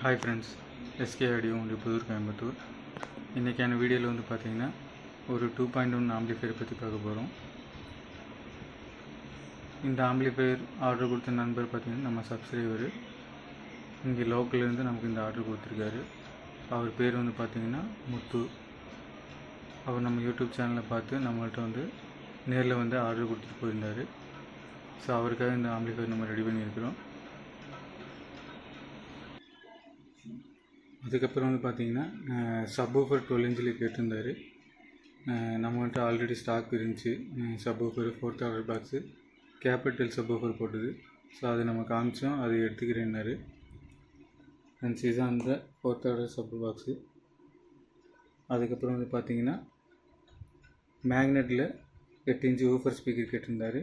Hi friends, SK audio உங்கள் புதூர் கோயம்புத்தூர். இன்றைக்கான வீடியோவில் வந்து பார்த்திங்கன்னா ஒரு 2.1 ஆம்பிளிஃபையரை பற்றி பார்க்க போகிறோம். இந்த ஆம்பிளிஃபையர் ஆர்டர் கொடுத்த நண்பர் பார்த்திங்கன்னா நம்ம சப்ஸ்கிரைபர் இங்கே லோக்கல்லேருந்து நமக்கு இந்த ஆர்டர் கொடுத்துருக்காரு. அவர் பேர் வந்து பார்த்திங்கன்னா முத்து. அவர் நம்ம யூடியூப் சேனலை பார்த்து நம்மள்கிட்ட வந்து நேரில் வந்து ஆர்டர் கொடுத்துட்டு போயிருந்தார். ஸோ அவருக்காக இந்த ஆம்பிளிஃபையர் நம்ம ரெடி பண்ணியிருக்கிறோம். அதுக்கப்புறம் வந்து பார்த்திங்கன்னா சப்வூஃபர் 12 இன்ச்சில் கேட்டிருந்தார். நம்மகிட்ட ஆல்ரெடி ஸ்டாக் இருந்துச்சு. Subwoofer 4th order box capital subwoofer போட்டது. ஸோ அது நம்ம காமிச்சோம், அது எடுத்துக்கிறேன்னாரு. ஃப்ரெண்ட்ஸ், இதுதான் அந்த 4th ஆர்டர் சப் பாக்ஸு. அதுக்கப்புறம் வந்து பார்த்திங்கன்னா மேக்னெட்டில் 8 இன்ச்சு ஊஃபர் ஸ்பீக்கர் கேட்டிருந்தார்.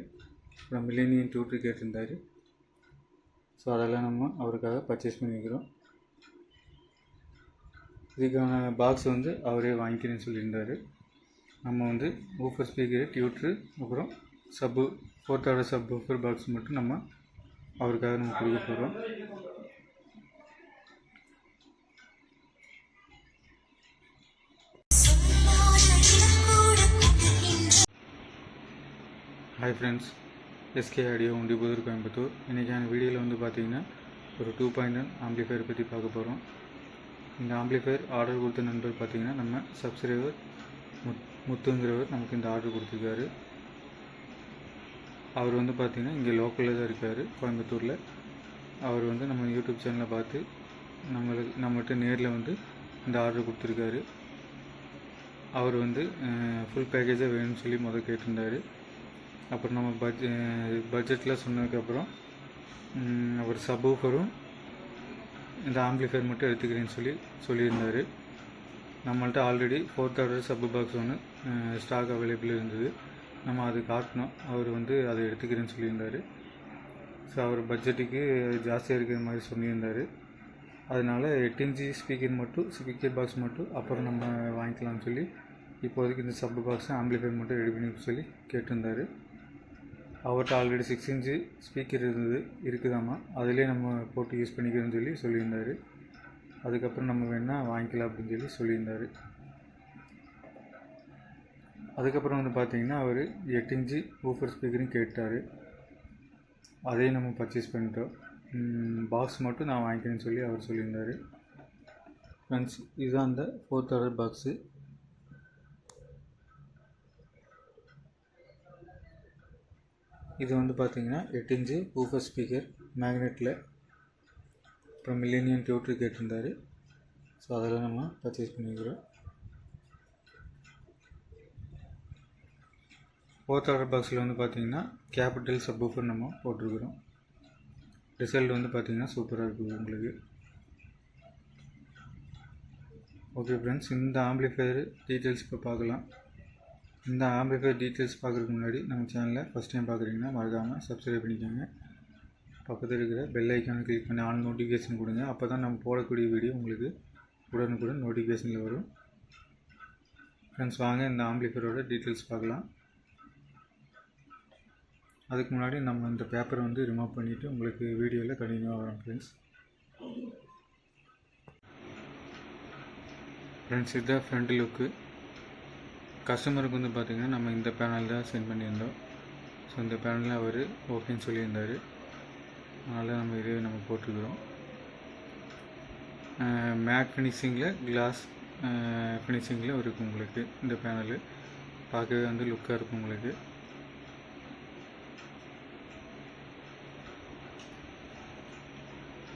அப்புறம் மில்லேனியம் டியூட்டர் கேட்டிருந்தார். ஸோ அதெல்லாம் நம்ம அவருக்காக பர்ச்சேஸ் பண்ணிக்கிறோம். இதுக்கான பாக்ஸ் வந்து அவரே வாங்கிக்கிறேன்னு சொல்லியிருந்தார். நம்ம வந்து ஊஃபர் ஸ்பீக்கரு, டியூட்ரு, அப்புறம் 4th order sub woofer box மட்டும் நம்ம அவருக்காக நம்ம கொடுக்க போகிறோம். ஹாய் ஃப்ரெண்ட்ஸ், எஸ்கே ஆடியோ உண்டி புதூர் கோயம்புத்தூர். இன்றைக்கான வீடியோவில் வந்து பார்த்திங்கன்னா ஒரு 2.1 ஆம்பிளிஃபையர் பற்றி பார்க்க போகிறோம். இந்த ஆம்பிளிஃபையர் ஆர்டர் கொடுத்த நண்பர் பார்த்திங்கன்னா நம்ம சப்ஸ்கிரைபர் முத்துங்கிறவர் நமக்கு இந்த ஆர்டர் கொடுத்துருக்காரு. அவர் வந்து பார்த்திங்கன்னா இங்கே லோக்கலில் தான் இருக்கார், கோயம்புத்தூரில். அவர் வந்து நம்ம யூடியூப் சேனலை பார்த்து நம்மகிட்ட நேரில் வந்து இந்த ஆர்டர் கொடுத்துருக்காரு. அவர் வந்து ஃபுல் பேக்கேஜாக வேணும்னு சொல்லி முதல் கேட்டிருந்தார். அப்புறம் நம்ம பட்ஜெட்டில் சொன்னதுக்கப்புறம் அவர் சப்வூஃபரும் இந்த ஆம்பிளிஃபையர் மட்டும் எடுத்துக்கிறேன்னு சொல்லியிருந்தார். நம்மள்ட்ட already 4th order sub box ஒன்று ஸ்டாக் அவைலபிள் இருந்தது. நம்ம அது காட்டினோம், அவர் வந்து அதை எடுத்துக்கிறேன்னு சொல்லியிருந்தார். ஸோ அவர் பட்ஜெட்டுக்கு ஜாஸ்தியாக இருக்கிற மாதிரி சொல்லியிருந்தார். அதனால் 8 இன்ச்சு ஸ்பீக்கர் பாக்ஸ் மட்டும் அப்புறம் நம்ம வாங்கிக்கலாம்னு சொல்லி இப்போதைக்கு இந்த சப் பாக்ஸ் ஆம்பிளிஃபையர் மட்டும் ரெடி பண்ணி சொல்லி கேட்டிருந்தார். அவர்கிட்ட ஆல்ரெடி 6 இன்ச்சு ஸ்பீக்கர் இருக்குதாம்மா, அதிலே நம்ம போட்டு யூஸ் பண்ணிக்கிறோன்னு சொல்லியிருந்தார். அதுக்கப்புறம் நம்ம வேணால் வாங்கிக்கலாம் அப்படின்னு சொல்லியிருந்தார். அதுக்கப்புறம் வந்து பார்த்திங்கன்னா அவர் 8 இன்ச்சு ஊஃபர் ஸ்பீக்கரும் கேட்டார். அதையும் நம்ம பர்ச்சேஸ் பண்ணிட்டோம். பாக்ஸ் மட்டும் நான் வாங்கிக்கிறேன்னு சொல்லி அவர் சொல்லியிருந்தார். ஃப்ரெண்ட்ஸ், இதுதான் அந்த 4th ஆர்டர் பாக்ஸு. இது வந்து பார்த்திங்கன்னா 8 இன்ச்சு ஊஃபர் ஸ்பீக்கர் மேக்னெட்டில், அப்புறம் மில்லேனியம் டியூட்டர் கேட்டிருந்தார். ஸோ அதெல்லாம் நம்ம பர்ச்சேஸ் பண்ணிக்கிறோம். 4th ஆர்டர் பாக்ஸில் வந்து பார்த்திங்கன்னா கேபிட்டல் சப்வூஃபர் நம்ம போட்டிருக்கிறோம். ரிசல்ட் வந்து பார்த்திங்கன்னா சூப்பராக இருக்குது உங்களுக்கு. ஓகே ஃப்ரெண்ட்ஸ், இந்த ஆம்பிளிஃபையர் டீட்டெயில்ஸ் இப்போ பார்க்கலாம். இந்த ஆம்பிளிஃபையர் டீட்டெயில்ஸ் பார்க்குறதுக்கு முன்னாடி நம்ம சேனலை ஃபஸ்ட் டைம் பார்க்குறீங்கன்னா மறக்காமல் சப்ஸ்கிரைப் பண்ணிக்கோங்க. பக்கத்தில் இருக்கிற பெல் ஐக்கானை கிளிக் பண்ணி ஆல் நோட்டிஃபிகேஷன் கொடுங்க. அப்போ தான் நம்ம போடக்கூடிய வீடியோ உங்களுக்கு உடனுக்குடன் நோட்டிஃபிகேஷனில் வரும். ஃப்ரெண்ட்ஸ், வாங்க இந்த ஆம்பிளிஃபையரோட டீட்டெயில்ஸ் பார்க்கலாம். அதுக்கு முன்னாடி நம்ம இந்த பேப்பரை வந்து ரிமூவ் பண்ணிவிட்டு உங்களுக்கு வீடியோவில் கண்டினியூவாக வரும். ஃப்ரெண்ட்ஸ், இதுதான் ஃப்ரண்ட் லுக்கு. கஸ்டமருக்கு வந்து பார்த்திங்கன்னா நம்ம இந்த பேனல் தான் சென்ட் பண்ணியிருந்தோம். ஸோ இந்த பேனலில் அவர் ஓகேன்னு சொல்லியிருந்தார். அதனால் நம்ம இதே நம்ம போட்டுக்கிறோம். மேட் ஃபினிஷிங்கில், கிளாஸ் ஃபினிஷிங்கில் இருக்கும் உங்களுக்கு. இந்த பேனலு பார்க்கவே வந்து லுக்காக இருக்கும் உங்களுக்கு.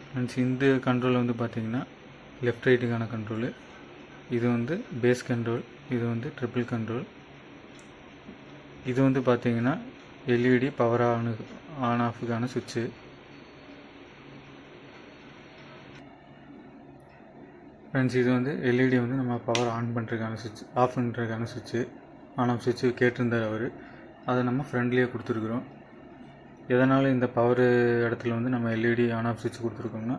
ஃப்ரெண்ட்ஸ், இந்த கண்ட்ரோல் வந்து பார்த்திங்கன்னா லெஃப்ட் ரைட்டுக்கான கண்ட்ரோலு. இது வந்து பேஸ் கண்ட்ரோல், இது வந்து ட்ரிபிள் கண்ட்ரோல். இது வந்து பார்த்திங்கன்னா எல்இடி பவர் ஆன் ஆஃபுக்கான சுவிட்சு. ஃப்ரெண்ட்ஸ், இது வந்து எல்இடி வந்து நம்ம பவர் ஆன் பண்ணுறதுக்கான சுவிட்ச், ஆஃப் பண்ணுறதுக்கான சுவிட்சு, ஆன் ஆஃப் சுவிட்சு கேட்டிருந்தார் அவர். அதை நம்ம ஃப்ரெண்ட்லேயே கொடுத்துருக்குறோம். எதனால் இந்த பவர் இடத்துல வந்து நம்ம எல்இடி ஆன் ஆஃப் சுவிட்ச் கொடுத்துருக்கோம்னா,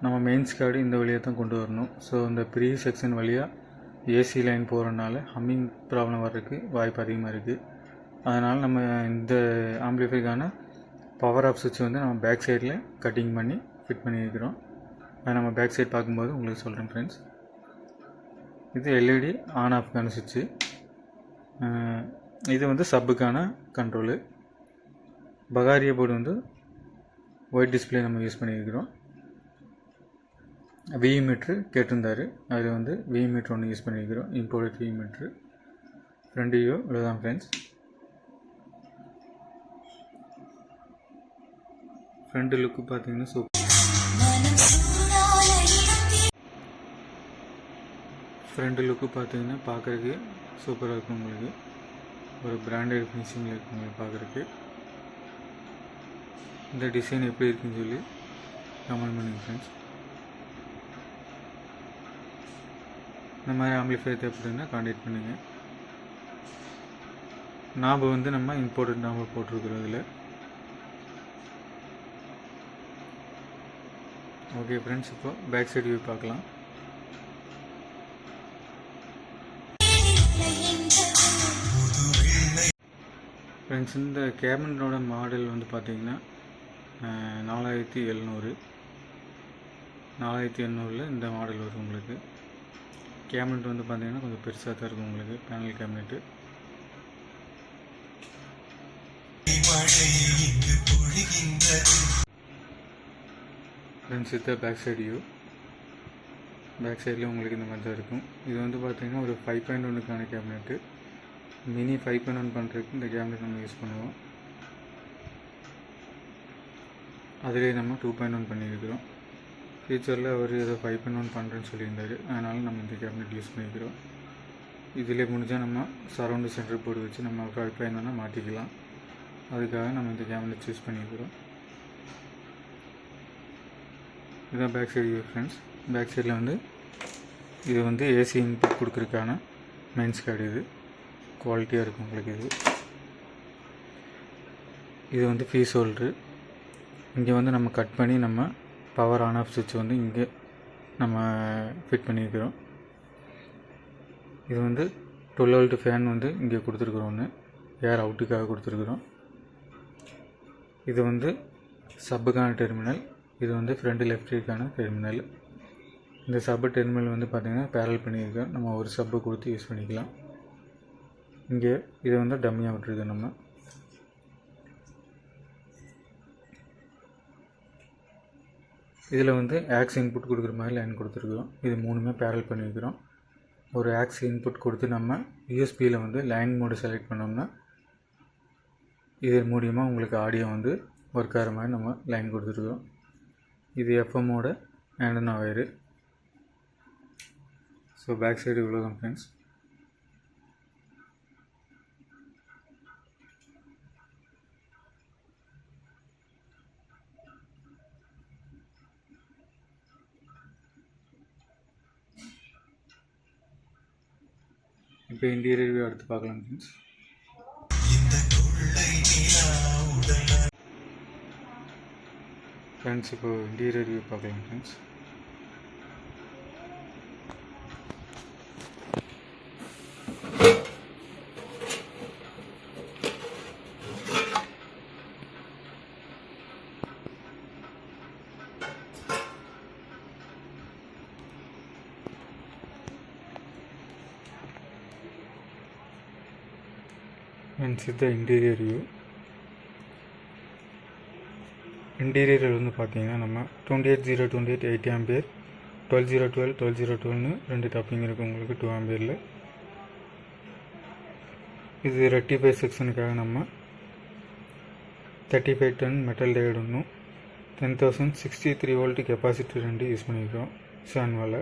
நம்ம மெயின்ஸ் கார்டு இந்த வழியாக தான் கொண்டு வரணும். ஸோ இந்த ப்ரீ செக்ஷன் வழியாக ஏசி லைன் போகிறனால ஹம்மிங் ப்ராப்ளம் வர்றதுக்கு வாய்ப்பு அதிகமாக இருக்குது. அதனால் நம்ம இந்த ஆம்பிளிஃபையருக்கான பவர் ஆஃப் சுவிட்ச் வந்து நம்ம பேக் சைடில் கட்டிங் பண்ணி ஃபிட் பண்ணியிருக்கிறோம். அதை நம்ம பேக் சைட் பார்க்கும்போது உங்களுக்கு சொல்கிறேன் ஃப்ரெண்ட்ஸ். இது எல்இடி ஆன் ஆஃப்கான சுவிட்சு. இது வந்து சப்புக்கான கண்ட்ரோலு. பகாரியா போர்டு வந்து ஒயிட் டிஸ்பிளே நம்ம யூஸ் பண்ணியிருக்கிறோம். வி மீட்ரு கேட்டிருந்தார், அதில் வந்து வி மீட்ரு ஒன்று யூஸ் பண்ணியிருக்கிறோம், import V meter. Front view இவ்வளோதான் ஃப்ரெண்ட்ஸ். ஃப்ரண்ட் லுக்கு பார்த்தீங்கன்னா பார்க்குறதுக்கு சூப்பராக இருக்கும். உங்களுக்கு ஒரு பிராண்டட் ஃபினிஷிங்கில் இருக்கும் உங்களுக்கு பார்க்குறதுக்கு. இந்த டிசைன் எப்படி இருக்குன்னு சொல்லி கமெண்ட் பண்ணுங்கள் ஃப்ரெண்ட்ஸ். இந்த மாதிரி ஆம்பிளிஃபையர் தேவைப்படுதுன்னா கான்டாக்ட் பண்ணுங்கள். நாபு வந்து நம்ம இம்போர்ட்டட் நாபு போட்டிருக்கிறோம் இதில். ஓகே ஃப்ரெண்ட்ஸ், இப்போ பேக் சைடு வியூ பார்க்கலாம். ஃப்ரெண்ட்ஸ், இந்த கேபினோட மாடல் வந்து பார்த்தீங்கன்னா 4700 இந்த மாடல் வரும் உங்களுக்கு. கேபினட் வந்து பார்த்தீங்கன்னா கொஞ்சம் பெருசாக தான் இருக்கும் உங்களுக்கு, பேனல் கேபினெட்டு. ஃப்ரெண்ட்ஸ், இது பேக் சைடு வியூ. பேக் சைடில் உங்களுக்கு இந்த மாதிரி தான் இருக்கும். இது வந்து பார்த்தீங்கன்னா ஒரு 5.1க்கான கேபினெட்டு. மினி 5.1 பண்ணுறதுக்கு இந்த கேபினெட் நம்ம யூஸ் பண்ணுவோம். அதிலே நம்ம 2.1 பண்ணியிருக்கிறோம். ஃபியூச்சரில் அவர் ஏதோ 5.1 பண்ணுறேன்னு சொல்லியிருந்தார், அதனால் நம்ம இந்த கேபினெட் யூஸ் பண்ணிக்கிறோம். இதிலே முடிஞ்சால் நம்ம சரௌண்டு சென்டர் போர்டு வச்சு நம்ம 5.1 மாற்றிக்கலாம். அதுக்காக நம்ம இந்த கேபினெட் யூஸ் பண்ணிக்கிறோம். இதுதான் back side view friends. Back சைடில் வந்து இது வந்து ஏசி இன்புட் கொடுக்குறதுக்கான மெயின்ஸ் கார்டு. இது குவாலிட்டியாக இருக்கும் உங்களுக்கு. இது வந்து ஃபீஸ் ஹோல்ட்ரு. இங்கே வந்து நம்ம கட் பண்ணி நம்ம பவர் ஆன் ஆஃப் சுவிட்ச் வந்து இங்கே நம்ம ஃபிட் பண்ணியிருக்கிறோம். இது வந்து 12 வோல்ட் ஃபேன் வந்து இங்கே கொடுத்துருக்குறோம், ஒன்று ஏர் அவுட்டுக்காக கொடுத்துருக்குறோம். இது வந்து சப்புக்கான டெர்மினல். இது வந்து ஃப்ரண்ட் லெஃப்ட்டுக்கான டெர்மினல். இந்த சப்பு டெர்மினல் வந்து பார்த்திங்கன்னா பேரல் பண்ணியிருக்கோம், நம்ம ஒரு சப்பு கொடுத்து யூஸ் பண்ணிக்கலாம். இங்கே இது வந்து டம்மியாக விட்டுருக்கு. நம்ம இதில் வந்து ஆக்ஸ் இன்புட் கொடுக்குற மாதிரி லைன் கொடுத்துருக்குறோம். இது மூணுமே பேரல் பண்ணியிருக்கிறோம். ஒரு ஆக்ஸ் இன்புட் கொடுத்து நம்ம யூஎஸ்பியில் வந்து லைன் மோடு செலக்ட் பண்ணோம்னா இது மூலியமாக உங்களுக்கு ஆடியோ வந்து ஒர்க் ஆகிற மாதிரி நம்ம லைன் கொடுத்துருக்குறோம். இது எஃப்எம்மோட antenna wire. So back side இவ்வளோ தான் ஃப்ரெண்ட்ஸ். இப்போ இன்டீரியர் வியூ அடுத்து பார்க்கலாம் ஃப்ரெண்ட்ஸ். ஃப்ரெண்ட்ஸ், இப்போ இன்டீரியர் வியூ பார்க்கலாம் ஃப்ரெண்ட்ஸ். ஃப்ரெண்ட்ஸ், இது இன்டீரியர் வியூ. இன்டீரியரில் வந்து பார்த்தீங்கன்னா நம்ம 28028 8 ஆம்பியர், 12012 12012னு 2 டாப்பிங் இருக்குது உங்களுக்கு 2 ஆம்பியரில். இது ரெக்டிஃபை செக்ஷனுக்காக நம்ம 3510 மெட்டல் டயோடு ஒன்றும் 10063 வோல்ட் கெப்பாசிட்டி 2 யூஸ் பண்ணியிருக்கோம் ஷான்வால்.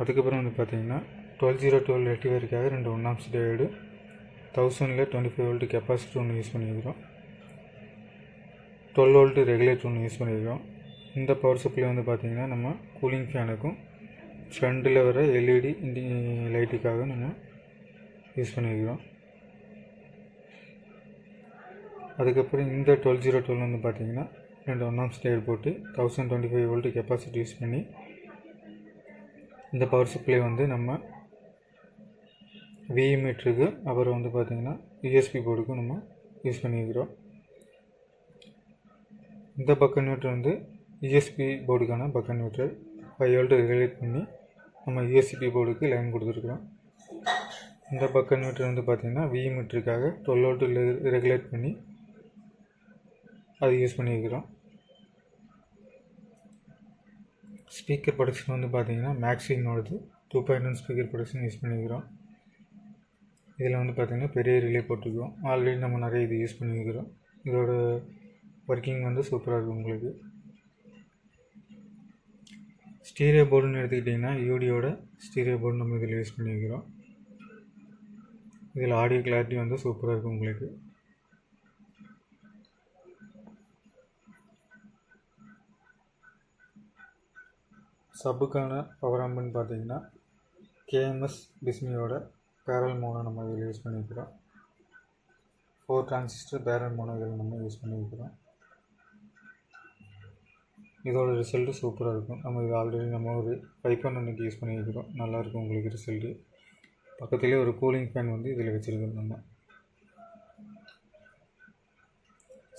அதுக்கப்புறம் வந்து பார்த்தீங்கன்னா 12012 ரெக்டிஃபையருக்காக 2 1 ஆம்ஸ் டயோடு 1000ல் 25 வோல்ட் கெப்பாசிட்டி ஒன்று யூஸ் பண்ணியிருக்கிறோம். 12 வோல்ட் ரெகுலேட்டர் ஒன்று யூஸ் பண்ணியிருக்கோம். இந்த பவர் சப்ளை வந்து பார்த்திங்கன்னா நம்ம கூலிங் ஃபேனுக்கும் ஃப்ரண்டில் வர எல்இடி லைட்டுக்காக நம்ம யூஸ் பண்ணியிருக்கிறோம். அதுக்கப்புறம் இந்த 12012 வந்து பார்த்திங்கன்னா 2 1 ஆம்ஸ் டயர் போட்டு 1025 வோல்ட் கெப்பாசிட்டி யூஸ் பண்ணி இந்த பவர் சப்ளை வந்து நம்ம வி மீட்டருக்கு அப்புறம் வந்து பார்த்திங்கன்னா யூஎஸ்பி போர்டுக்கும் நம்ம யூஸ் பண்ணியிருக்கிறோம். இந்த பக்கம் நியூட்ரல் வந்து யூஎஸ்பி போர்டுக்கான பக் கன்வெர்ட்டர் 5 வோல்ட் ரெகுலேட் பண்ணி நம்ம யூஎஸ்பி போர்டுக்கு லைன் கொடுத்துருக்குறோம். இந்த பக் கன்வெர்ட்டர் வந்து பார்த்திங்கன்னா விஎம்இட்டருக்காக 12 வோல்ட் ரெகுலேட் பண்ணி அது யூஸ் பண்ணியிருக்கிறோம். ஸ்பீக்கர் ப்ரொடக்ஷன் வந்து பார்த்திங்கன்னா மேக்ஸினோடது 2.1 ஸ்பீக்கர் ப்ரொடக்ஷன் யூஸ் பண்ணியிருக்கிறோம். இதில் வந்து பார்த்திங்கன்னா பெரிய ரிலே போட்டிருக்கோம். ஆல்ரெடி நம்ம நிறைய இது யூஸ் பண்ணியிருக்கிறோம். இதோட ஒர்க்கிங் வந்து சூப்பராக இருக்கும் உங்களுக்கு. ஸ்டீரியோ போர்டுன்னு எடுத்துக்கிட்டிங்கன்னா யூடியோட ஸ்டீரியோ போர்டு நம்ம இதில் யூஸ் பண்ணியிருக்கிறோம். இதில் ஆடியோ கிளாரிட்டி வந்து சூப்பராக இருக்கும் உங்களுக்கு. சப்புக்கான பவர் ஆம்புன்னு பார்த்தீங்கன்னா கேஎம்எஸ் பிஸ்மியோட பேரல் மோனோ நம்ம இதில் யூஸ் பண்ணியிருக்கிறோம். 4 டிரான்சிஸ்டர் பேரல் மோனோ இதில் நம்ம யூஸ் பண்ணியிருக்கிறோம். இதோட ரிசல்ட்டு சூப்பராக இருக்கும். நம்ம இது ஆல்ரெடி நம்ம ஒரு 5.1 யூஸ் பண்ணியிருக்கிறோம். நல்லாயிருக்கும் உங்களுக்கு ரிசல்ட்டு. பக்கத்துலேயே ஒரு கூலிங் ஃபேன் வந்து இதில் வச்சுருக்கோம். நம்ம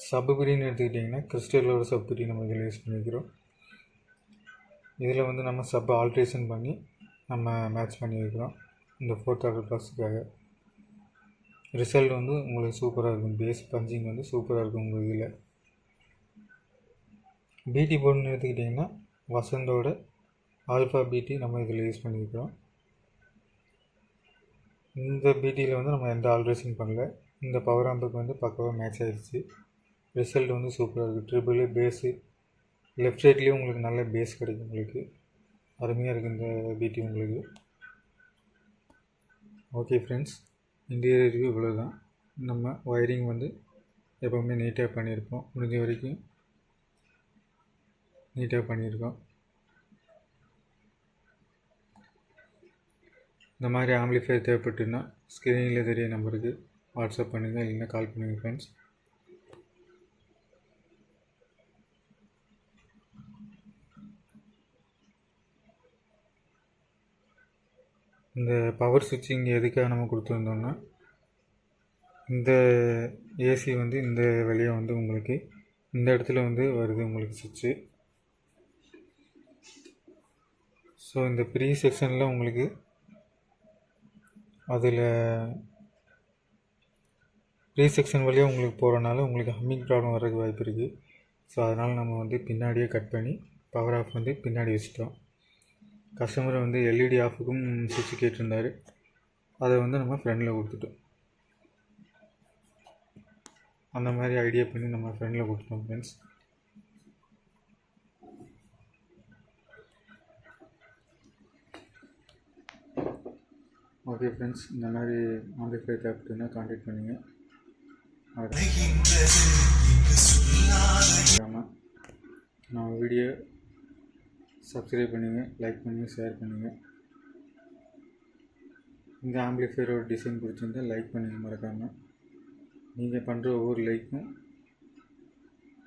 சப்பு பிரின்னு எடுத்துக்கிட்டிங்கன்னா கிறிஸ்டலோட சப் பிரி நம்ம இதில் யூஸ் பண்ணியிருக்கிறோம். இதில் வந்து நம்ம சப்பை ஆல்ட்ரேஷன் பண்ணி நம்ம மேட்ச் பண்ணியிருக்கிறோம். இந்த 4th ஆர்டர் ப்ளஸுக்காக ரிசல்ட் வந்து உங்களுக்கு சூப்பராக இருக்கும். பேஸ் பஞ்சிங் வந்து சூப்பராக இருக்கும் உங்கள் இதில். பிடி போர்டுன்னு எடுத்துக்கிட்டிங்கன்னா வசந்தோட ஆல்ஃபா பிடி நம்ம இதில் யூஸ் பண்ணியிருக்கிறோம். இந்த பிடியில் வந்து நம்ம எந்த ஆல்ட்ரேஷன் பண்ணல. இந்த பவர் ஆம்புக்கு வந்து பக்காவாக மேட்ச் ஆகிடுச்சு. ரிசல்ட் வந்து சூப்பராக இருக்குது. ட்ரிபிள் பேஸு லெஃப்ட் சைட்லேயும் உங்களுக்கு நல்ல பேஸ் கிடைக்கும். உங்களுக்கு அருமையாக இருக்குது இந்த பிடி உங்களுக்கு. ஓகே ஃப்ரெண்ட்ஸ், இன்டீரியர் ரிவ்யூ இவ்வளோ தான். நம்ம ஒயரிங் வந்து எப்போவுமே நீட்டாக பண்ணியிருக்கோம். முடிஞ்ச வரைக்கும் நீட்டாக பண்ணியிருக்கோம். இந்த மாதிரி ஆம்பிளிஃபையர் தேவைப்பட்டுன்னா ஸ்க்ரீனில் தெரிய நம்பருக்கு வாட்ஸ்அப் பண்ணுங்கள், இல்லைன்னா கால் பண்ணுங்கள் ஃப்ரெண்ட்ஸ். இந்த பவர் சுவிட்ச் இங்கே எதுக்காக நம்ம கொடுத்துருந்தோம்னா, இந்த ஏசி வந்து இந்த வழியாக வந்து உங்களுக்கு இந்த இடத்துல வந்து வருது உங்களுக்கு சுவிட்சு. ஸோ இந்த ப்ரீ செக்ஷனில் உங்களுக்கு அதில் ப்ரீ செக்ஷன் வழியாக உங்களுக்கு போகிறனால உங்களுக்கு ஹம்மிங் ப்ராப்ளம் வர்றதுக்கு வாய்ப்பு இருக்குது. ஸோ அதனால் நம்ம வந்து பின்னாடியே கட் பண்ணி பவர் ஆஃப் வந்து பின்னாடி வச்சுட்டோம். கஸ்டமர் வந்து எல்இடி ஆஃபுக்கும் சுவிட்ச் கேட்டிருந்தார். அதை வந்து நம்ம ஃப்ரெண்டில் கொடுத்துட்டோம். அந்த மாதிரி ஐடியா பண்ணி நம்ம ஃப்ரெண்டில் கொடுத்துட்டோம் ஃப்ரெண்ட்ஸ். ஓகே ஃப்ரெண்ட்ஸ், இந்த மாதிரி ஆம்பிளிஃபையர் தேவைப்பட்டுன்னா கான்டாக்ட் பண்ணுங்கள். நம்ம வீடியோ சப்ஸ்கிரைப் பண்ணுங்கள், லைக் பண்ணுங்கள், ஷேர் பண்ணுங்கள். இந்த ஆம்பிளிஃபையரோட டிசைன் பிடிச்சிருந்தால் லைக் பண்ணுங்கள் மறக்காமல். நீங்கள் பண்ணுற ஒவ்வொரு லைக்கும்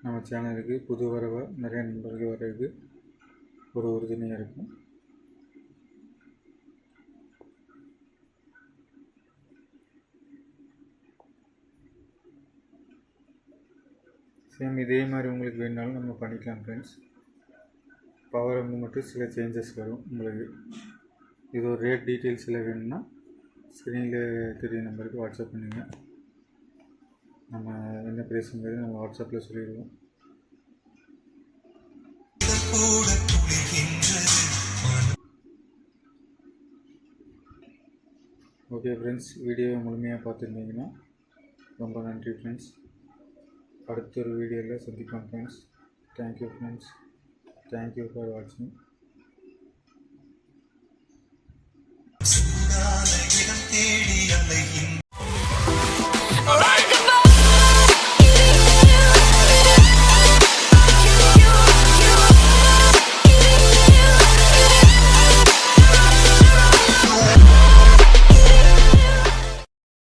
நம்ம சேனலுக்கு புது வரவாக நிறையா நண்பர்கள் வர்றதுக்கு ஒரு உறுதுணையாக இருக்கும். சேம் இதே மாதிரி உங்களுக்கு வேணுனாலும் நம்ம பண்ணிக்கலாம் ஃப்ரெண்ட்ஸ். பவர் வந்து மட்டும் சில சேஞ்சஸ் வரும் உங்களுக்கு. இது ஒரு ரேட் டீட்டெயில்ஸில் வேணும்னா ஸ்க்ரீனில் தெரிய நம்பருக்கு வாட்ஸ்அப் பண்ணுங்கள். நம்ம என்ன பேசுங்கிறது நம்ம வாட்ஸ்அப்பில் சொல்லிடுவோம். ஓகே ஃப்ரெண்ட்ஸ், வீடியோவை முழுமையாக பார்த்துருந்தீங்கன்னா ரொம்ப நன்றி ஃப்ரெண்ட்ஸ். அடுத்த ஒரு வீடியோவில் சந்திப்போம் friends. Thank you friends. Thank you for வாட்சிங்.